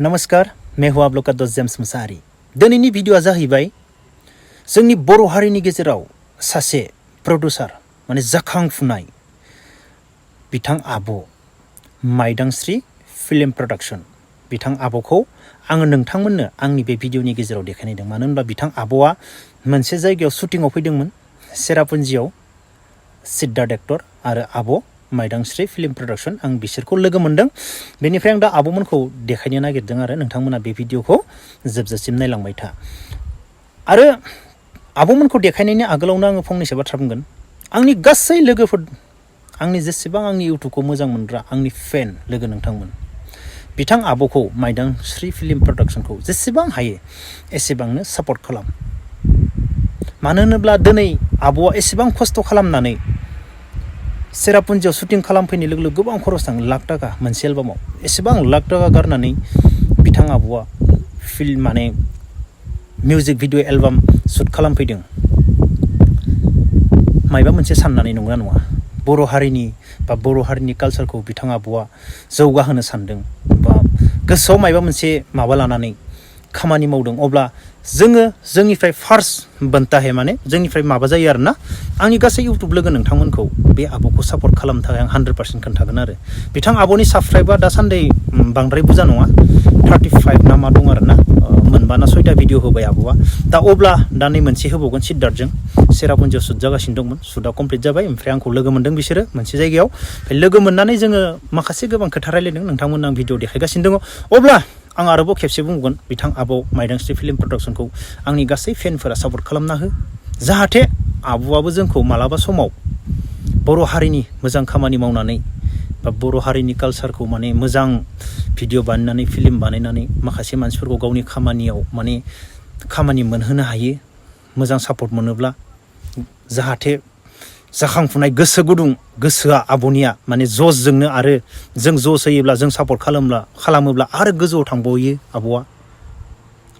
नमस्कार मैं हूं आप लोग का दोस्त जेम्स मुसाहारि दिनैनि भिडिअ'आ जाहैबाय जोंनि बर' हारिनि गेजेराव सासे प्रडिउसार माने जाखांफुनाय बिथां आब' माइदांस्रि फिल्म प्रडाक्शन बिथां आब'खौ आङो नोंथांमोननो आंनि बे भिडिअ'नि गेजेराव देखायनायदों मानो होनबा बिथां आब'आ मोनसे जायगायाव शुटिंआव फैदोंमोन सेरापुन्जियाव सिद्धार्थ एक्टर आरो आब' माइदांस्रि फिल्म प्रडाक्शन आं बिसोरखौ लोगो मोनदों बेनिफ्राय आं दा आब'मोनखौ देखायनो नागिरदों आरो नोंथांमोना बे भिडिअ'खौ जोबजासिम नायलांबाय था आरो आब'मोनखौ देखायनायनि आगोलावनो आङो फंनैसो बाथ्रा बुंगोन आंनि गासै लोगोफोर आंनि जेसेबां आंनि इउटुबखौ मोजां मोनग्रा आंनि फेन लोगो नोंथांमोन बिथां आब'खौ माइदांस्रि फिल्म प्रडाक्शनखौ जेसेबां हायो एसेबांनो सापर्ट खालाम मानो होनोब्ला दिनै आब'आ एसेबां खस्थ' खालामनानै सेरापुन्जियाव शुटिं खालामफैनाय लोगो लोगो गोबां खरस थाङो लाख थाखा मोनसे एलबामाव एसेबां लाख थाखा गारनानै बिथां आब'आ फिल्म माने मिउजिक भिडिअ एलबाम शुट खालामफैदों मायबा मोनसे साननानै नंगौना नङा बर' हारिनि कालचारखौ बिथां आब'आ जौगाहोनो सानदों बा गोसोआव मायबा मोनसे माबा लानानै खामानि मावदों अब्ला जोंनिफ्राय फार्स्ट बनता माने जोंनिफ्राय माबा जायो आरोना आंनि गासै इउटुब लोगो नोंथांमोनखौ बे आब'खौ सापर्ट खालामनो थाखाय आं 100% खोन्थागोन आरो बिथां आब'नि साबस्क्राइबा दासान्दि बांद्राय बुरजा नङा 35 ना मा दं आरोना मोनबा ना 6टा भिडिअ होबाय आब'आ दा अब्ला दा नै मोनसे होबावगोन सिद्धार्थजों सेरापुन्जियाव शुट जागासिनो दंमोन शुटआ कमप्लिट जाबाय ओमफ्राय आंखौ लोगो मोनदों बिसोरो मोनसे जायगायाव ओमफ्राय लोगो मोननानै जोङो माखासे गोबां खोथा रायलायदों नोंथांमोन आं भिडिअ देखायगासिनो दङ अब्ला आं आरोबाव खेबसे बुंगोन बिथां आब' माइदांस्रि फिल्म प्रडाक्शनखौ आंनि गासै फेनफोरा सापर्ट खालामना हो जाहाथे आब'आबो जोंखौ मालाबा समाव बर' हारिनि मोजां खामानि मावनानै बा बर' हारिनि कालचारखौ माने मोजां भिडिअ बानायनानै फिल्म बानायनानै माखासे मानसिफोरखौ गावनि खामानियाव माने खामानि मोनहोनो हायो मोजां सापर्ट मोनोब्ला जाहाथे जाखांफुनाय गोसो गुदुं गोसोआ आब'निया माने जसजोंनो आरो जों जस होयोब्ला जों सापर्ट खालामोब्ला आरो गोजौआव थांबावयो आब'आ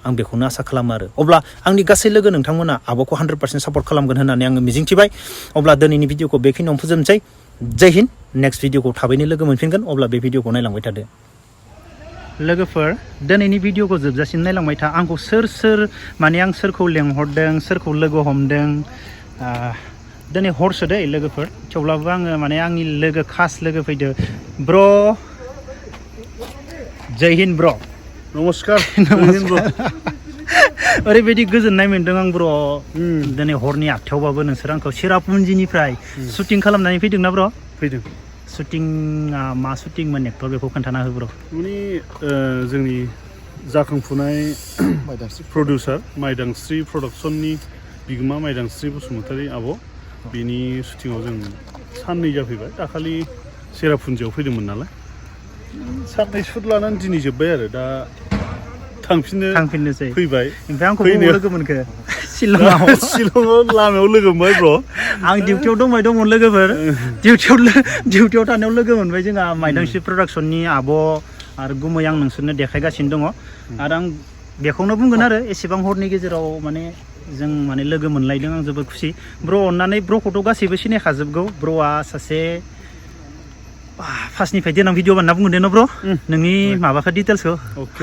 आं बेखौनो आसा खालामो आरो अब्ला आंनि गासै लोगो नोंथांमोना आब'खौ 100% सापर्ट खालामगोन होननानै आङो मिजिंथिबाय अब्ला दिनैनि भिडिअखौ बेखिनियावनो फोजोबनोसै जय हिन्द नेक्स्ट भिडिअखौ थाबैनो लोगो मोनफिनगोन अब्ला बे भिडिअखौ नायलांबाय थादो लोगोफोर दिनैनि भिडिअखौ जोबजासिम नायलांबाय था आंखौ सोर माने आं सोरखौ लेंहरदों सोरखौ लोगो हमदों दिनै हरसो दै लोगोफोर थेवब्लाबो आङो माने आंनि लोगो खास लोगो फैदो ब्र जय हिन्द ब्र नमस्कार ओरैबायदि गोजोननाय मोन्दों आं ब्र दिनै हरनि 8टायावबाबो नोंसोर आंखौ सेरापुन्जिनिफ्राय शुटिं खालामनानै फैदोंना ब्र फैदों शुटिंआ मा शुटिंमोन एक्टर बेखौ खोन्थाना हो ब्र माने जोंनि जाखांफुनाय प्रडिउसार माइदांस्रि प्रडाक्शननि बिगोमा माइदांस्रि बसुमतारी आब' बिनि शुटिंआव जों साननै जाफैबाय दाखालि सेरापुन्जियाव फैदोंमोन नालाय साननै शुट लानानै दिनै जोब्बाय आरो दा थांफिननोसै फैबाय ओमफ्राय आंखौ लोगो मोनखो शिलंआव लामायाव लोगो मोनबाय ब्र आं डिउटियाव दंमोन लोगोफोर डिउटियाव थानायाव लोगो मोनबाय जोंहा माइदांस्रि प्रडाक्शननि आब' आरो गुमै आं नोंसोरनो देखायगासिनो दङ आरो आं बेखौनो बुंगोन आरो एसेबां हरनि गेजेराव माने जों माने लोगो मोनलायदों आं जोबोद खुसि ब्र अननानै ब्रखौथ' गासैबो सिनायखाजोबगौ ब्रआ सासे फार्स्टनिफ्राय देनां भिडिअ बानायना बुंगोन दे न ब्र नोंनि माबाखौ डिटेल्सखौ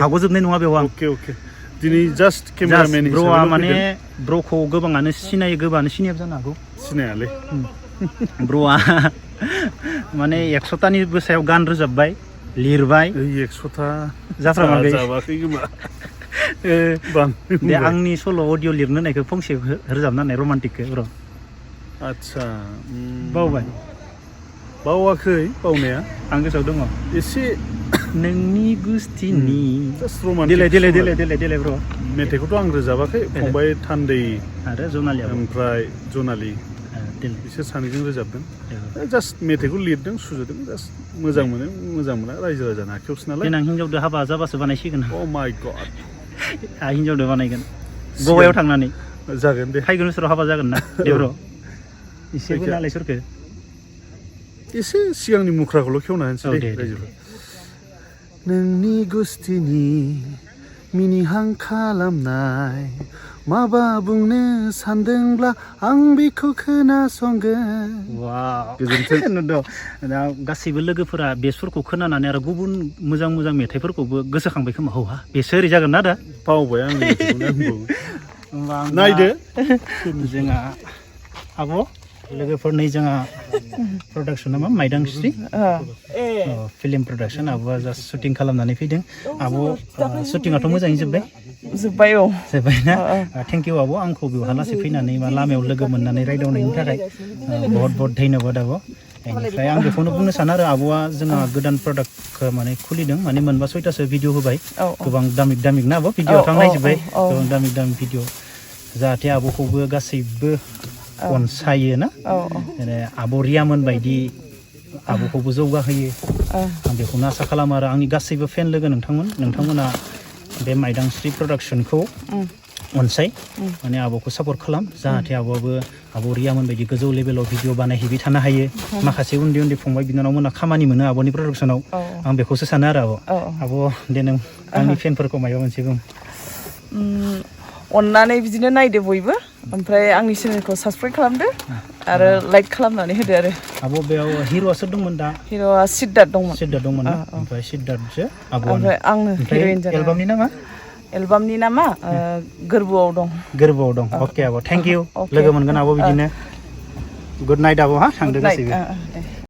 हाग'जोबनाय नङा बेयाव आं अके दिनै जास्ट केमेरामेन ब्रआ माने ब्रखौ गोबाङानो सिनायो गोबाङानो सिनायाबो जानो हागौ सिनायालै ब्रआ माने 100तानिबो सायाव गान रोजाबबाय लिरबाय 100ता जाफ्रामाखै बे आंनि सल' अडिअ लिरनो होनायखौ फंसे रोजाबना होनाय रमान्टिकखौ ब्र आदसा बावाखै बावनाया आं गोसोआव दङ एसे नोंनि गुस्थिनि देलाय ब्र मेथाइखौथ' आं रोजाबाखै फंबाय थान्दै आरो जनालिया ओमफ्राय जनालि बिसोर सानैजों रोजाबदों जास्ट मेथाइखौ लिरदों सुजुदों जास्ट मोजां मोना रायजो राजानि आखायावसो नालाय देनां हिन्जावदो हाबा जाबासो बानायसिगोन अ माय गड हिन्जावदो बानायगोन गवायाव थांनानै जागोन दे फैगोन बोसोराव हाबा जागोन ना दे ब्र एसेबो नालाय सोरखो एसे सिगांनि मुख्राखौल' खेवना होनोसै दे रायजोफोर नोंनि गुस्थिनि मिनिहां खालामनाय माबा बुंनो सानदोंब्ला आं बेखौ खोनासंगोन गोजोन्थों नुदों दा गासैबो लोगोफोरा बे सुरखौ खोनानानै आरो गुबुन मोजां मोजां मेथाइफोरखौबो गोसोखांबाय खोमा हौहा बेसो ओरै जागोन ना दा बावबाय आं होमबा नायदो जोंहा आब' लोगोफोरनि जोंहा प्रडाक्सना मा माइदांस्रि फिल्म प्रडाक्सन आब'आ जास्ट शुटिं खालामनानै फैदों आब' शुटिंआथ' मोजाङै जोब्बाय जोब्बाय ना थेंक इउ आब' आंखौ बेवहा लासै फैनानै मा लामायाव लोगो मोननानै रायदावनायनि थाखाय बहुत बहुत धन्यबाद आब' बेनिफ्राय आं बेखौनो बुंनो सानो आरो आब'आ जोंहा गोदान प्रडाक्टखौ माने खुलिदों माने मोनबा सयतासो भिडिअ होबाय गोबां दामिक ना आब' भिडिअआवथ' आं नायजोब्बाय गोबां दामिक भिडिअ जाहाथे आब'खौबो गासैबो अनसायो ना आब' रियामोन बायदि आब'खौबो जौगाहोयो आं बेखौनो आसा खालामो आरो आंनि गासैबो फेन लोगो नोंथांमोना बे माइदांस्रि प्रडाक्सनखौ अनसाय माने आब'खौ सापर्ट खालाम जाहाथे आब'आबो आब' रियामोन बायदि गोजौ लेभेलाव भिडिअ बानायहैबाय थानो हायो माखासे उन्दै उन्दै फंबाय बिनानावमोना खामानि मोनो आब'नि प्रडाक्सनाव आं बेखौसो सानो आरो आब' दे नों आंनि फेनफोरखौ माबा मोनसे बुं अननानै बिदिनो नायदो बयबो ओमफ्राय आंनि चेनेलखौ साबसक्राइब खालामदो आरो लाइक खालामनानै होदो आरो आब' बेयाव हिर'आ सोर दंमोन दा हिर'आ सिद्धार्थ दंमोन ना ओमफ्राय सिद्धार्थसो ओमफ्राय आंनो हिर'इन जादों एलबामनि नामा गोरबोआव दं अके आब' थेंक इउ लोगो मोनगोन आब' बिदिनो गुड नाइट आब' हा थांदो गासैबो